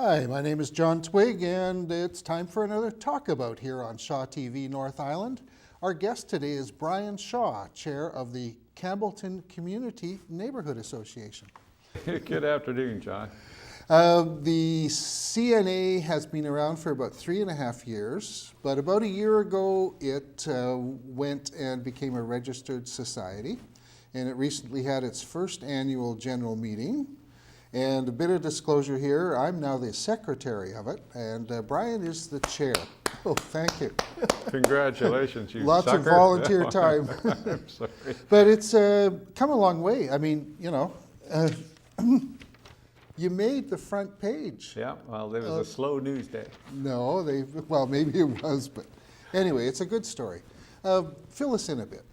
Hi, my name is John Twigg, and it's time for another Talk About here on Shaw TV North Island. Our guest today is Brian Shaw, Chair of the Campbellton Neighbourhood Association. Good afternoon, John. The CNA has been around for about 3.5 years, but about a year ago it went and became a registered society, and it recently had its first annual general meeting. And a bit of disclosure here, I'm now the secretary of it, and Brian is the chair. Oh, thank you. Congratulations, you Lots sucker. of volunteer time. I'm sorry. But it's come a long way. I mean, you know, you made the front page. Yeah, well, it was a slow news day. No, well, maybe it was, but anyway, it's a good story. Fill us in a bit.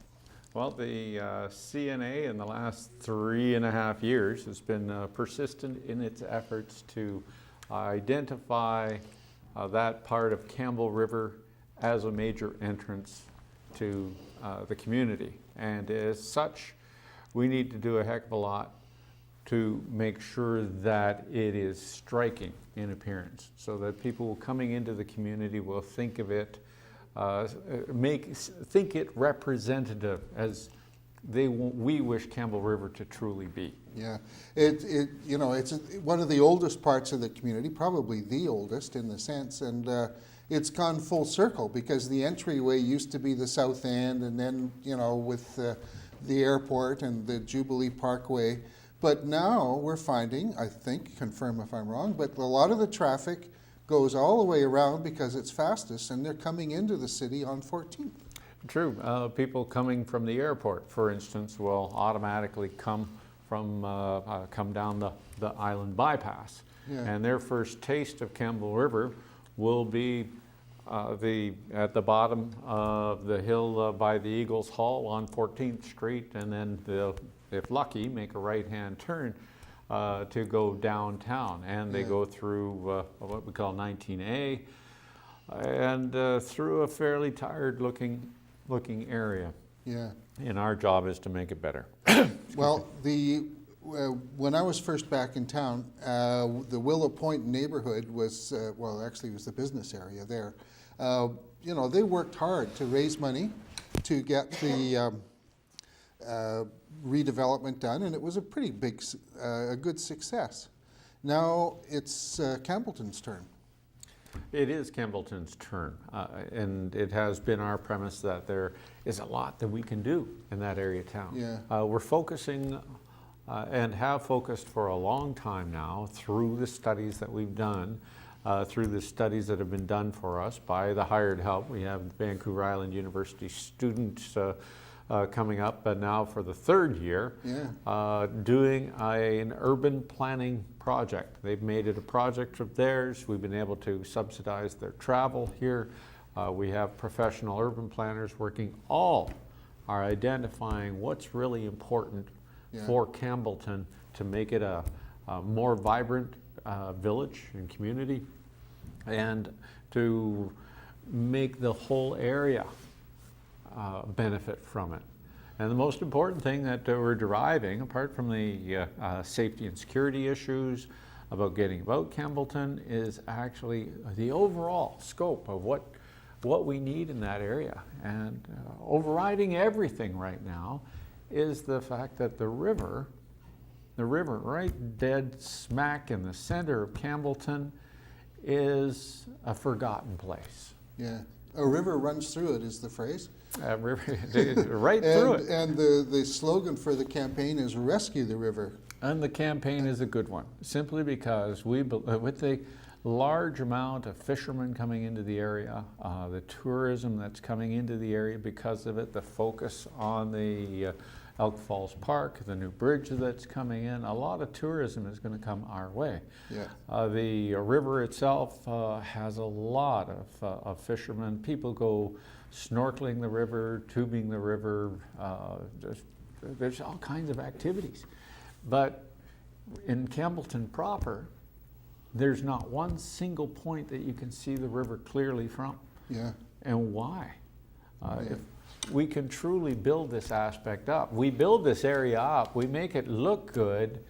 Well, the CNA in the last 3.5 years has been persistent in its efforts to identify that part of Campbell River as a major entrance to the community. And as such, we need to do a heck of a lot to make sure that it is striking in appearance so that people coming into the community will think of it think it representative as we wish Campbell River to truly be. Yeah, it's one of the oldest parts of the community, probably the oldest in the sense, and it's gone full circle because the entryway used to be the south end, and then with the airport and the Jubilee Parkway, but now we're finding, I think, confirm if I'm wrong, but a lot of the traffic goes all the way around because it's fastest, and they're coming into the city on 14th. True. People coming from the airport, for instance, will automatically come down the island bypass. Yeah. And their first taste of Campbell River will be at the bottom of the hill by the Eagles Hall on 14th Street, and then they'll, if lucky, make a right-hand turn to go downtown, and they go through what we call 19A, and through a fairly tired looking area. Yeah. And our job is to make it better. Well, when I was first back in town, the Willow Point neighborhood was, actually it was the business area there. They worked hard to raise money to get the redevelopment done, and it was a pretty big, a good success. Now it's Campbellton's turn. It is Campbellton's turn, and it has been our premise that there is a lot that we can do in that area of town. Yeah. We're focusing and have focused for a long time now through the studies that we've done, through the studies that have been done for us by the hired help. We have Vancouver Island University students coming up now for the third year, doing an urban planning project. They've made it a project of theirs. We've been able to subsidize their travel here. We have professional urban planners working are identifying what's really important for Campbellton to make it a more vibrant village and community, and to make the whole area benefit from it. And the most important thing that we're deriving, apart from the safety and security issues about getting about Campbellton, is actually the overall scope of what we need in that area. And overriding everything right now is the fact that the river right dead smack in the center of Campbellton is a forgotten place. Yeah, a river runs through it is the phrase. Right through it. And the slogan for the campaign is Rescue the River. And the campaign is a good one, simply because with the large amount of fishermen coming into the area, the tourism that's coming into the area because of it, the focus on the Elk Falls Park, the new bridge that's coming in, a lot of tourism is going to come our way. Yeah. The river itself has a lot of fishermen. People go snorkeling the river, tubing the river, there's all kinds of activities. But in Campbellton proper, there's not one single point that you can see the river clearly from. Yeah. And why? If we can truly build this aspect up, we build this area up, we make it look good,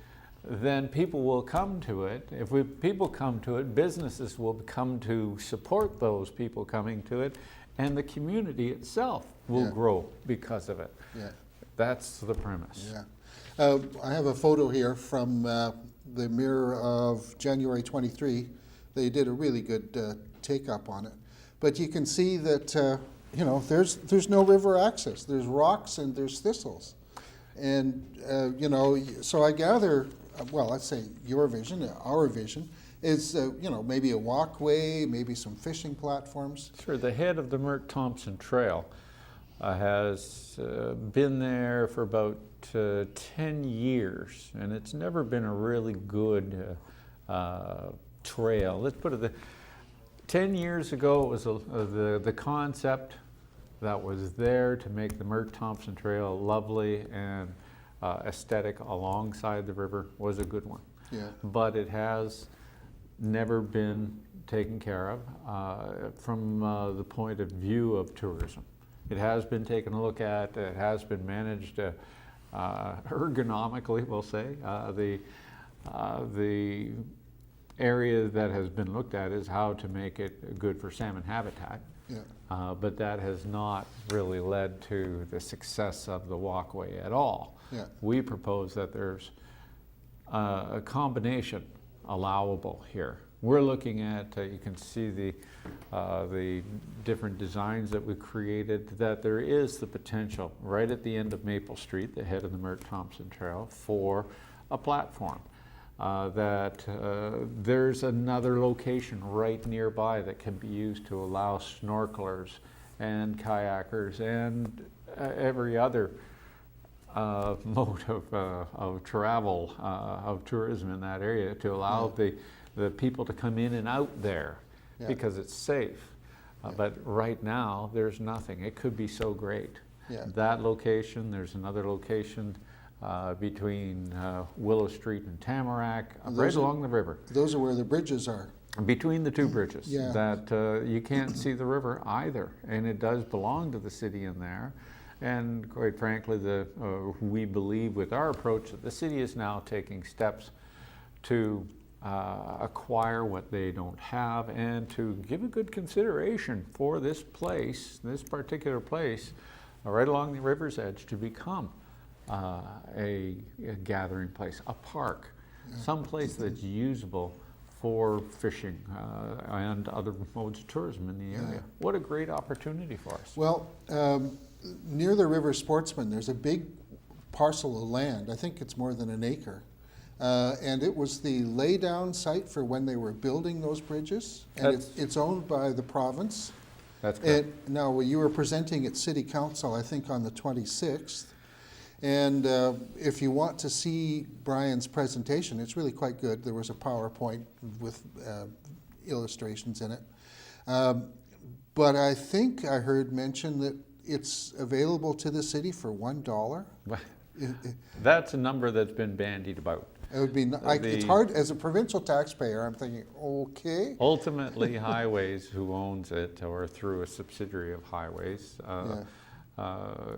then people will come to it. If people come to it, businesses will come to support those people coming to it, and the community itself will grow because of it. Yeah. That's the premise. Yeah. I have a photo here from the Mirror of January 23. They did a really good take-up on it. But you can see that, you know, there's no river access. There's rocks and there's thistles. And, you know, so I gather, well, let's say your vision, our vision, is, you know, maybe a walkway, maybe some fishing platforms. Sure, the head of the Mert-Thompson Trail has been there for about 10 years, and it's never been a really good trail. Let's put it 10 years ago, it was the concept that was there to make the Mert-Thompson Trail lovely and aesthetic alongside the river was a good one. Yeah. But it has never been taken care of from the point of view of tourism. It has been taken a look at, it has been managed ergonomically, we'll say. The area that has been looked at is how to make it good for salmon habitat. Yeah. But that has not really led to the success of the walkway at all. Yeah. We propose that there's a combination allowable here. We're looking at, you can see the different designs that we created, that there is the potential right at the end of Maple Street, the head of the Mert-Thompson Trail, for a platform. That there's another location right nearby that can be used to allow snorkelers and kayakers and every other mode of travel, of tourism in that area, to allow the people to come in and out there because it's safe. But right now, there's nothing. It could be so great. Yeah. That location, there's another location between Willow Street and Tamarack, right along the river. Those are where the bridges are. Between the two bridges, Yeah. that you can't see the river either, and it does belong to the city in there. And quite frankly, we believe with our approach that the city is now taking steps to acquire what they don't have and to give a good consideration for this place, this particular place, right along the river's edge, to become a gathering place, a park, some place that's usable for fishing and other modes of tourism in the area. What a great opportunity for us. Well, near the River Sportsman, there's a big parcel of land. I think it's more than an acre. And it was the laydown site for when they were building those bridges. And it's owned by the province. That's correct. Now, you were presenting at City Council, I think, on the 26th. And if you want to see Brian's presentation, it's really quite good. There was a PowerPoint with illustrations in it. But I think I heard mention that it's available to the city for $1. That's a number that's been bandied about. It would be. It's hard as a provincial taxpayer. I'm thinking, okay. Ultimately, Highways, who owns it, or through a subsidiary of Highways,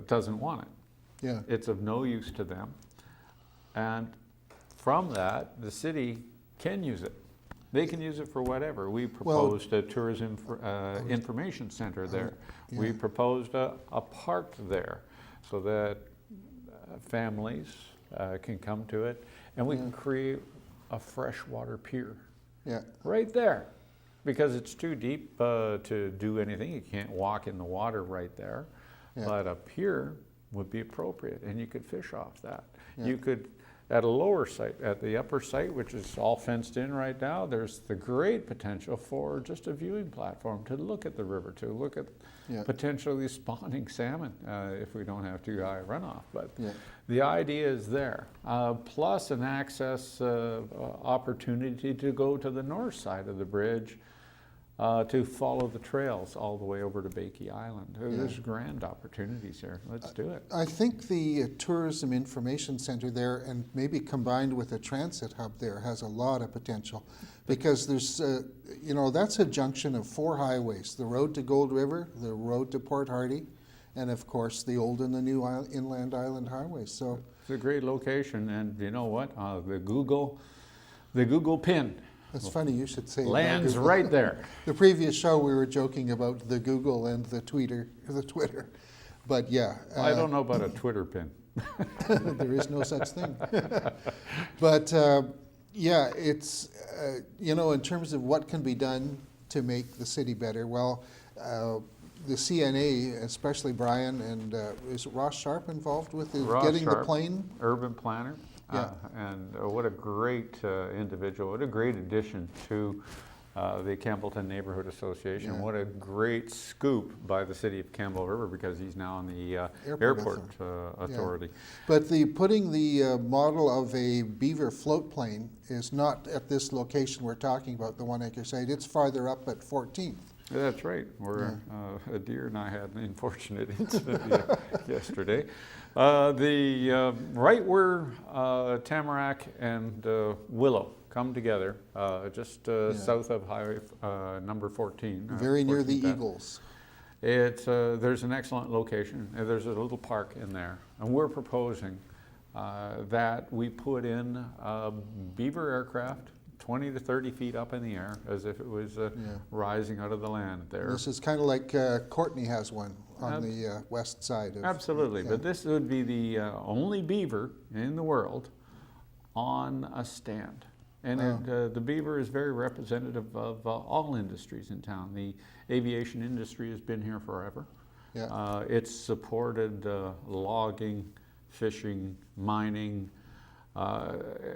doesn't want it. Yeah. It's of no use to them, and from that, the city can use it. They can use it for whatever. We proposed a tourism information center there. Yeah. We proposed a park there, so that families can come to it, and we can create a freshwater pier. Yeah. Right there, because it's too deep to do anything. You can't walk in the water right there, but a pier would be appropriate, and you could fish off that. Yeah. You could, at a lower site, at the upper site, which is all fenced in right now, there's the great potential for just a viewing platform to look at the river, to look at potentially spawning salmon if we don't have too high a runoff. But the idea is there, plus an access opportunity to go to the north side of the bridge to follow the trails all the way over to Bakey Island. There's grand opportunities here. Let's do it. I think the Tourism Information Center there, and maybe combined with a transit hub there, has a lot of potential, because there's, you know, that's a junction of 4 highways: the road to Gold River, the road to Port Hardy, and of course the old and the new Inland Island Highway. So It's a great location, and you know what? The Google pin it's funny you should say lands Google. right there. The previous show we were joking about the Google and the Twitter, but yeah. I don't know about a Twitter pin. There is no such thing. But yeah, it's, in terms of what can be done to make the city better, well, the CNA, especially Brian, and is Ross Sharp involved with getting Sharp, the plane? Urban planner. Yeah. And what a great individual, what a great addition to the Campbellton Neighbourhood Association. Yeah. What a great scoop by the city of Campbell River, because he's now on the Airport authority. But putting the model of a beaver float plane is not at this location we're talking about, the 1 acre site. It's farther up at 14th. That's right. Where a deer and I had an unfortunate incident yesterday. Right where Tamarack and Willow come together, just south of Highway number 14. Very near the 14th. Eagles. There's an excellent location. There's a little park in there, and we're proposing that we put in a beaver aircraft 20 to 30 feet up in the air, as if it was rising out of the land there. This is kind of like Courtney has one on the west side. Absolutely, but this would be the only beaver in the world on a stand. And the beaver is very representative of all industries in town. The aviation industry has been here forever. Yeah. It's supported logging, fishing, mining,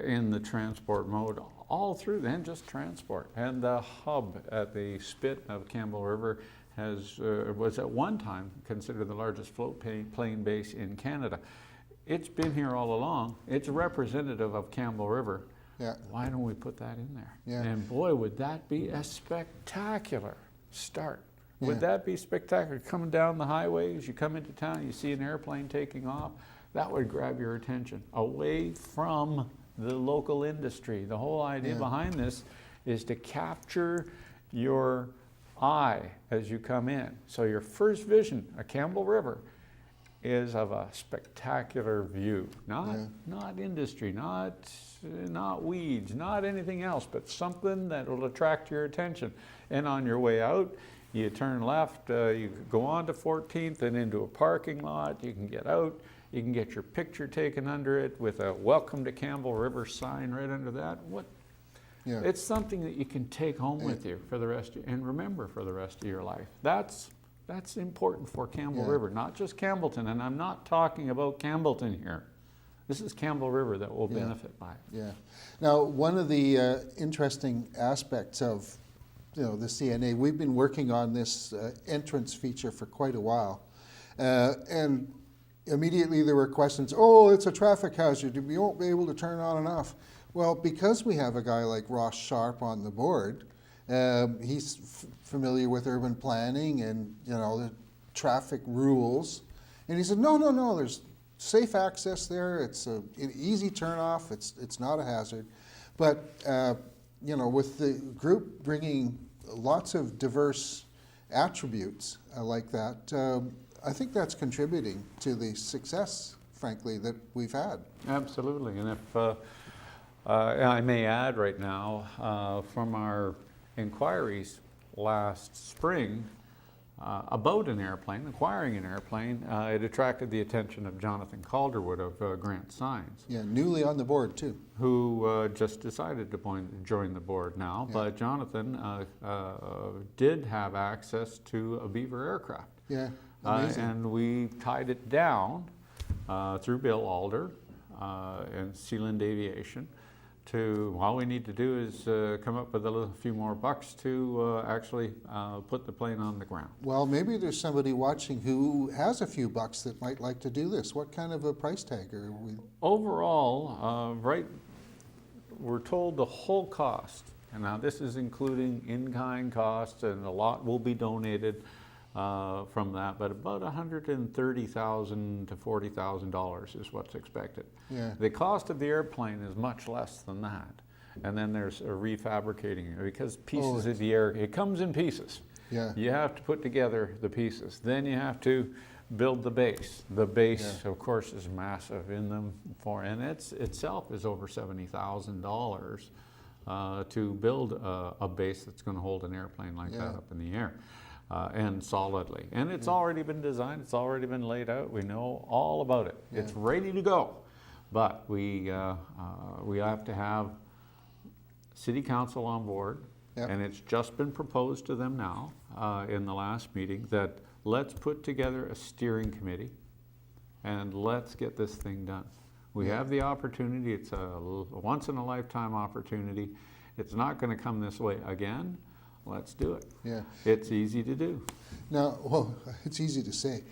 in the transport mode, all through then just transport. And the hub at the spit of Campbell River was at one time considered the largest float plane base in Canada. It's been here all along. It's representative of Campbell River. Yeah. Why don't we put that in there? Yeah. And boy, would that be a spectacular start. Would Yeah. that be spectacular? Coming down the highways, you come into town, you see an airplane taking off, that would grab your attention away from the local industry. The whole idea behind this is to capture your eye as you come in. So your first vision of Campbell River is of a spectacular view, not industry, not weeds, not anything else, but something that will attract your attention. And on your way out, you turn left, you go on to 14th and into a parking lot. You can get out, you can get your picture taken under it with a "Welcome to Campbell River" sign right under that. It's something that you can take home with you for the rest and remember for the rest of your life. That's important for Campbell River, not just Campbellton. And I'm not talking about Campbellton here. This is Campbell River that will benefit by it. Yeah. Now, one of the interesting aspects of the CNA, we've been working on this entrance feature for quite a while, and immediately there were questions. Oh, it's a traffic hazard. We won't be able to turn on and off. Well, because we have a guy like Ross Sharp on the board, he's familiar with urban planning and the traffic rules, and he said, no, there's safe access there. It's an easy turn off. It's not a hazard, but with the group bringing lots of diverse attributes like that, I think that's contributing to the success, frankly, that we've had. Absolutely, and if I may add right now, from our inquiries last spring about an airplane, acquiring an airplane, it attracted the attention of Jonathan Calderwood of Grant Signs. Yeah, newly on the board too. Who just decided to join the board now, but Jonathan did have access to a Beaver aircraft. Yeah, amazing. And we tied it down through Bill Alder and Sealand Aviation to, all we need to do is come up with a few more bucks to actually put the plane on the ground. Well, maybe there's somebody watching who has a few bucks that might like to do this. What kind of a price tag are we? Overall, we're told the whole cost, and now this is including in-kind costs, and a lot will be donated from that, but about $130,000 to $40,000 is what's expected. Yeah. The cost of the airplane is much less than that. And then there's a refabricating it, because pieces of the air, it comes in pieces. Yeah. You have to put together the pieces. Then you have to build the base. The base, Yeah. of course, is massive in them and itself is over $70,000 to build a base that's going to hold an airplane like that Yeah. up in the air and solidly. And it's already been designed. It's already been laid out. We know all about it. Yeah. It's ready to go. But we have to have City Council on board. Yep. And it's just been proposed to them now in the last meeting that let's put together a steering committee and let's get this thing done. We Yeah. have the opportunity. It's a once-in-a-lifetime opportunity. It's not going to come this way again. Let's do it. Yeah. It's easy to do. Now, well, it's easy to say.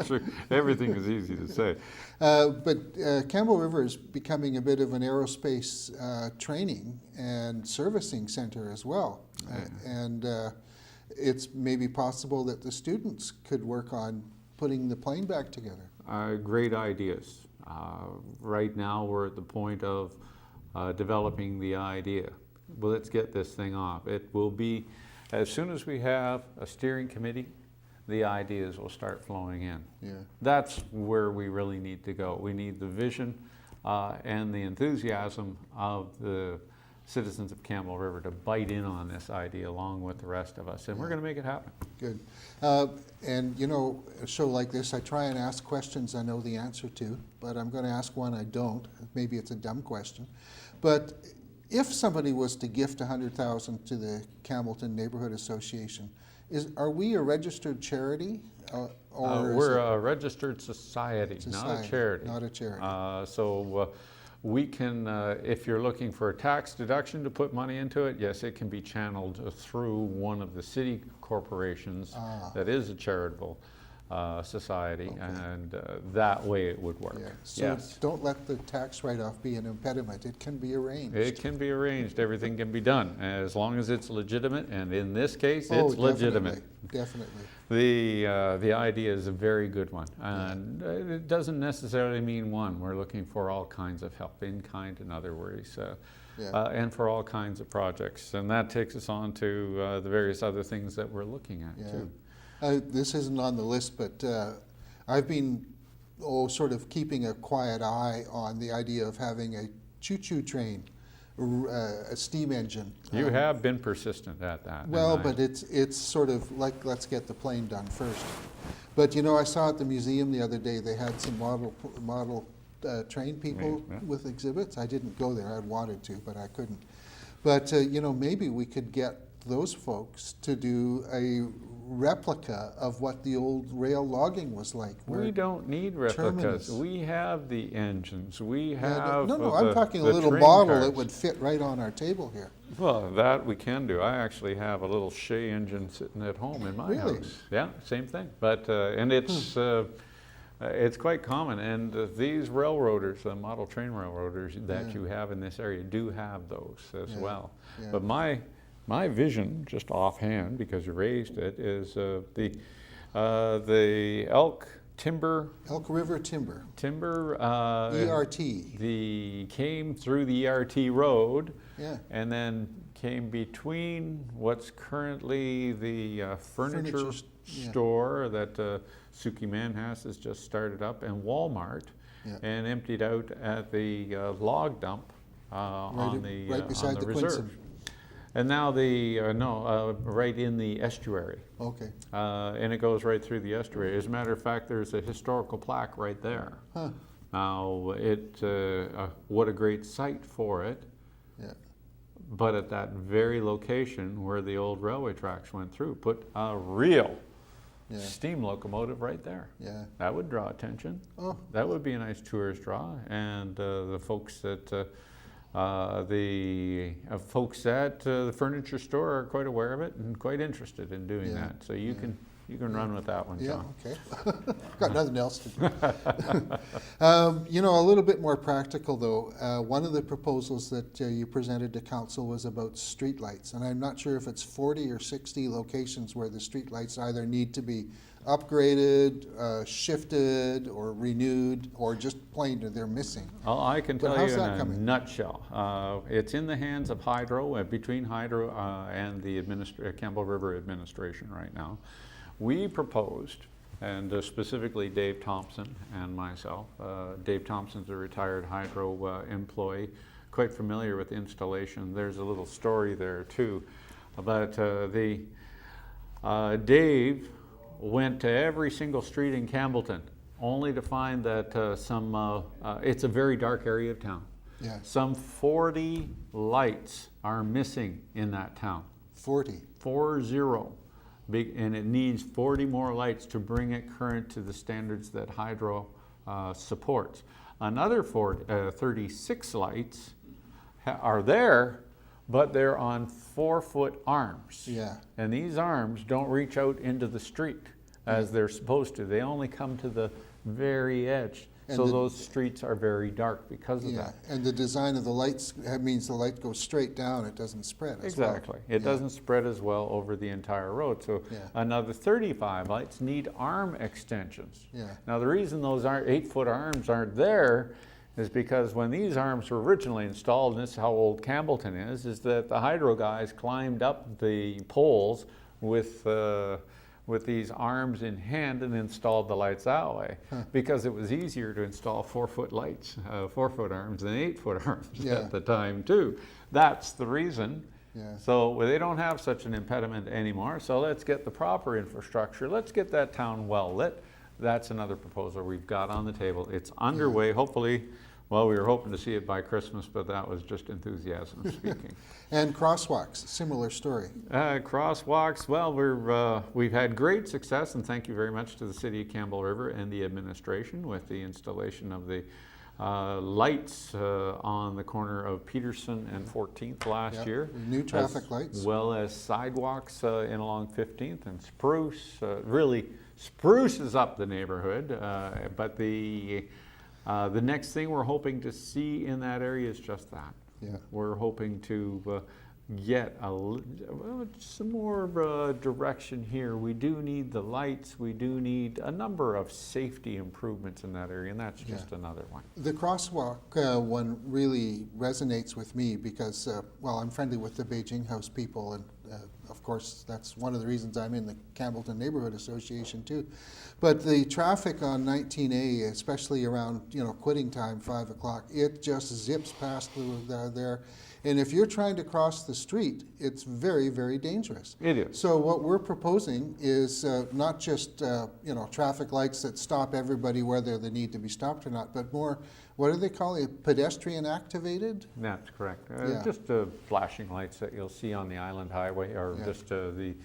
Sure. Everything is easy to say. But Campbell River is becoming a bit of an aerospace training and servicing center as well. And it's maybe possible that the students could work on putting the plane back together. Great ideas. Right now we're at the point of developing the idea. Well, let's get this thing off. It will be, as soon as we have a steering committee, the ideas will start flowing in. Yeah. That's where we really need to go. We need the vision and the enthusiasm of the citizens of Campbell River to bite in on this idea along with the rest of us, and we're going to make it happen. Good. And you know, a show like this, I try and ask questions I know the answer to, but I'm going to ask one I don't. Maybe it's a dumb question. But if somebody was to gift $100,000 to the Campbellton Neighbourhood Association, are we a registered charity? Or We're a registered society, not a Society, charity. not a charity. So we can, if you're looking for a tax deduction to put money into it, yes, it can be channeled through one of the city corporations that is a charitable society, and that way it would work. Yeah. So Yes. don't let the tax write-off be an impediment. It can be arranged. It can be arranged. Everything can be done as long as it's legitimate, and in this case, Oh, it's legitimate. Definitely. The idea is a very good one, and it doesn't necessarily mean one. We're looking for all kinds of help, in kind and other ways, and for all kinds of projects. And that takes us on to the various other things that we're looking at too. This isn't on the list, but I've been sort of keeping a quiet eye on the idea of having a choo-choo train, a steam engine. You have been persistent at that. Well, and but it's sort of like, let's get the plane done first. But you know, I saw at the museum the other day, they had some model train people with exhibits. I didn't go there. I wanted to, but I couldn't. But you know, maybe we could get those folks to do a replica of what the old rail logging was like. we don't need replicas. Terminus. We have the engines. We Yeah, have no, I'm talking a the little train model cars. that would fit right on our table here. Well, that we can do. I actually have a little Shea engine sitting at home in my Really? house. Yeah, same thing. But and it's quite common. And these railroaders, the model train railroaders that you have in this area, do have those as well. Yeah. But my vision, just offhand, because you raised it, is the Elk River Timber, ERT. ERT. Came through the ERT road, Yeah. and then came between what's currently the furniture yeah. store that Suki Manhas has just started up, and Walmart, Yeah. and emptied out at the log dump on the right beside the reserve. Quinson. And now right in the estuary. Okay. And it goes right through the estuary. As a matter of fact, there's a historical plaque right there. Huh. Now, what a great site for it. Yeah. But at that very location where the old railway tracks went through, put a real steam locomotive right there. Yeah. That would draw attention. Oh. That would be a nice tourist draw. And the folks at the furniture store are quite aware of it and quite interested in doing that. So you can run with that one, John. Yeah, okay. Got nothing else to do. You know, a little bit more practical though. One of the proposals that you presented to council was about streetlights, and I'm not sure if it's 40 or 60 locations where the streetlights either need to be upgraded, shifted, or renewed, or just plain they're missing. Well, I can But tell how's you in that a coming? nutshell. It's in the hands of Hydro, between Hydro and the Campbell River administration right now. We proposed, and specifically Dave Thompson and myself. Dave Thompson's a retired hydro employee, quite familiar with installation. There's a little story there too. But Dave went to every single street in Campbellton only to find that it's a very dark area of town. Yeah. Some 40 lights are missing in that town. 40. 40. And it needs 40 more lights to bring it current to the standards that hydro supports. Another 36 lights are there, but they're on 4-foot arms. Yeah. And these arms don't reach out into the street as they're supposed to. They only come to the very edge. And so those streets are very dark because of Yeah, that. and the design of the lights means the light goes straight down, it doesn't spread as well. Exactly. It doesn't spread as well over the entire road. So Yeah. another 35 lights need arm extensions. Yeah. Now the reason those 8-foot arms aren't there is because when these arms were originally installed, and this is how old Campbellton is that the hydro guys climbed up the poles with these arms in hand and installed the lights that way, because it was easier to install 4-foot lights, 4-foot arms than 8-foot arms at the time too. That's the reason. Yeah. So they don't have such an impediment anymore. So let's get the proper infrastructure. Let's get that town well lit. That's another proposal we've got on the table. It's underway. Hopefully, well, we were hoping to see it by Christmas, but that was just enthusiasm speaking. And crosswalks, similar story. Crosswalks, well, we've had great success, and thank you very much to the City of Campbell River and the administration with the installation of the lights on the corner of Peterson and 14th last year. New traffic lights. As well as sidewalks in along 15th and Spruce. Really spruces up the neighborhood, but the next thing we're hoping to see in that area is just that. Yeah. We're hoping to get some more direction here. We do need the lights. We do need a number of safety improvements in that area, and that's just another one. The crosswalk one really resonates with me because, well, I'm friendly with the Beijing House people, and of course that's one of the reasons I'm in the Campbellton Neighbourhood Association too. But the traffic on 19A, especially around quitting time, 5 o'clock, it just zips past there. And if you're trying to cross the street, it's very, very dangerous. It is. So what we're proposing is not just traffic lights that stop everybody whether they need to be stopped or not, but more, what do they call it, pedestrian activated? That's correct. Yeah. Just flashing lights that you'll see on the Island Highway, or just the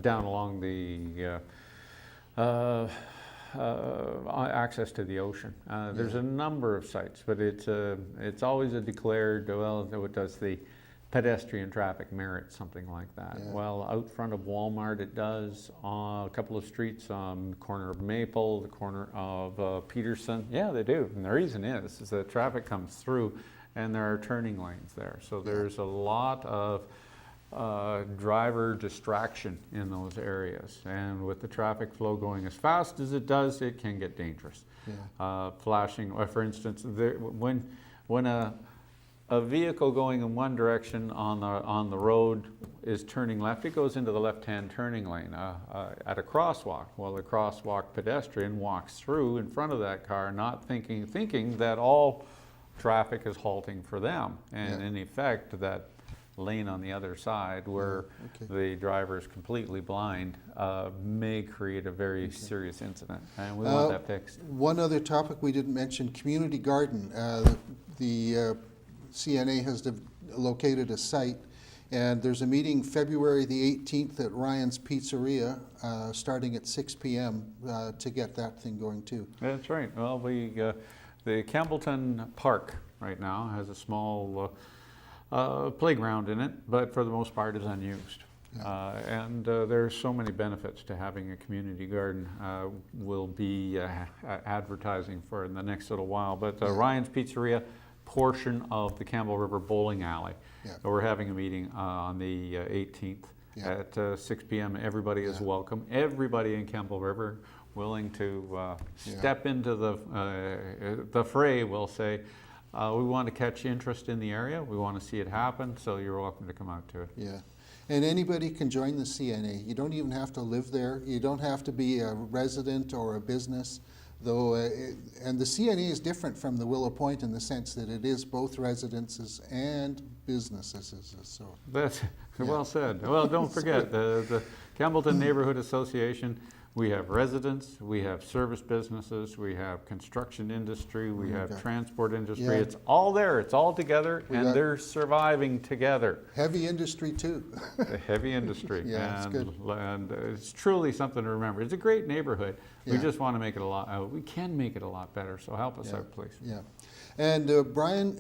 down along the access to the ocean. There's a number of sites, but it's always a declared, well, does the pedestrian traffic merit something like that? Yeah. Well, out front of Walmart it does, a couple of streets on the corner of Maple, the corner of Peterson. Yeah, they do. And the reason is that traffic comes through and there are turning lanes there. So there's a lot of driver distraction in those areas, and with the traffic flow going as fast as it does, it can get dangerous. Flashing, for instance, when a vehicle going in one direction on the road is turning left, it goes into the left-hand turning lane at a crosswalk. Well, the crosswalk pedestrian walks through in front of that car, not thinking that all traffic is halting for them, and in effect that lane on the other side where the driver is completely blind may create a very serious incident, and we want that fixed. One other topic we didn't mention, community garden. The CNA has located a site, and there's a meeting February the 18th at Ryan's Pizzeria starting at 6 p.m. To get that thing going too. That's right. Well, the Campbellton Park right now has a small playground in it, but for the most part is unused. And there's so many benefits to having a community garden. We'll be advertising for it in the next little while, but Ryan's Pizzeria, portion of the Campbell River Bowling Alley. We're having a meeting on the 18th at 6 p.m. Everybody is welcome. Everybody in Campbell River willing to step into the fray will say, we want to catch interest in the area. We want to see it happen, so you're welcome to come out to it. Yeah. And anybody can join the CNA. You don't even have to live there. You don't have to be a resident or a business, though. And the CNA is different from the Willow Point in the sense that it is both residences and businesses. So That's well said. Well, don't forget the Campbellton Neighbourhood Association. We have residents, we have service businesses, we have construction industry, we have transport industry. Yeah. It's all there, it's all together, We and got- they're surviving together. heavy industry too. The heavy industry. Yeah, it's good. And it's truly something to remember. It's a great neighborhood. We Yeah. just want to make it a lot, we can make it a lot better, so help us out, please. Yeah. And Brian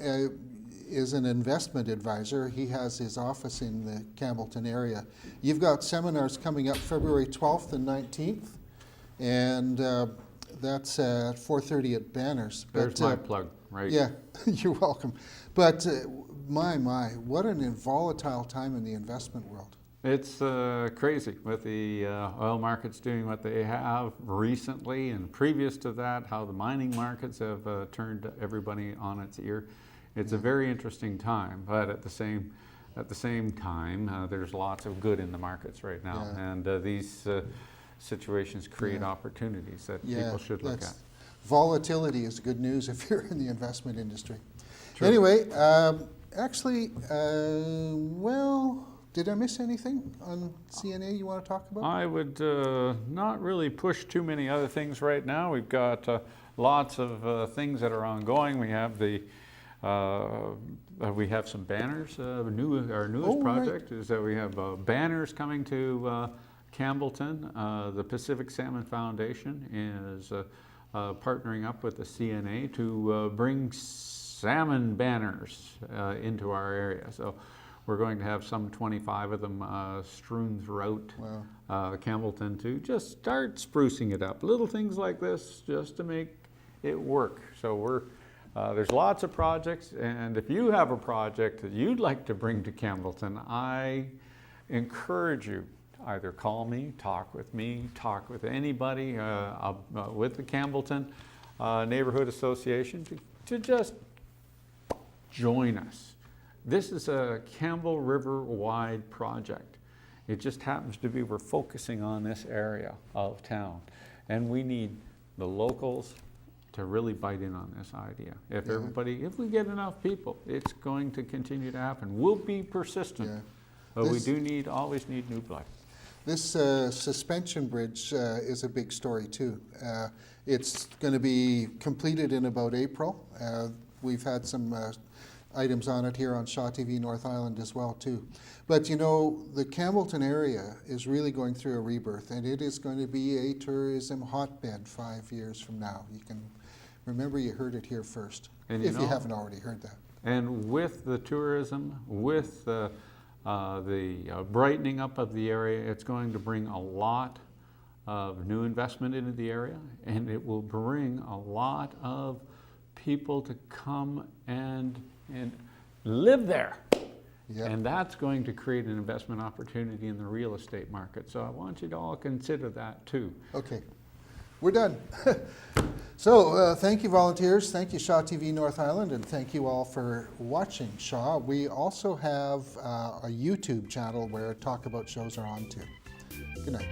is an investment advisor. He has his office in the Campbellton area. You've got seminars coming up February 12th and 19th, and that's at 4:30 at Banners. There's my plug, right? Yeah, you're welcome. But my, what an volatile time in the investment world. It's crazy with the oil markets doing what they have recently, and previous to that, how the mining markets have turned everybody on its ear. It's a very interesting time, but at the same time, there's lots of good in the markets right now, and these situations create opportunities that people should look at. Volatility is good news if you're in the investment industry. True. Anyway, actually, well, did I miss anything on CNA you want to talk about? I would not really push too many other things right now. We've got lots of things that are ongoing. We have some banners. Our newest project is that we have banners coming to Campbellton. The Pacific Salmon Foundation is partnering up with the CNA to bring salmon banners into our area. So we're going to have some 25 of them strewn throughout Campbellton to just start sprucing it up. Little things like this just to make it work. So there's lots of projects, and if you have a project that you'd like to bring to Campbellton, I encourage you to either call me, talk with anybody with the Campbellton Neighbourhood Association to just join us. This is a Campbell River-wide project. It just happens to be we're focusing on this area of town, and we need the locals to really bite in on this idea. If we get enough people, it's going to continue to happen. We'll be persistent, but we always need new blood. This suspension bridge is a big story too. It's going to be completed in about April. We've had some items on it here on Shaw TV North Island as well too. But you know, the Campbellton area is really going through a rebirth, and it is going to be a tourism hotbed 5 years from now. You can remember you heard it here first, and if you haven't already heard that. And with the tourism, with the brightening up of the area, it's going to bring a lot of new investment into the area, and it will bring a lot of people to come and live there. Yep. And that's going to create an investment opportunity in the real estate market. So I want you to all consider that too. Okay, we're done. So thank you, volunteers. Thank you, Shaw TV North Island, and thank you all for watching Shaw. We also have a YouTube channel where Talk About shows are on too. Good night.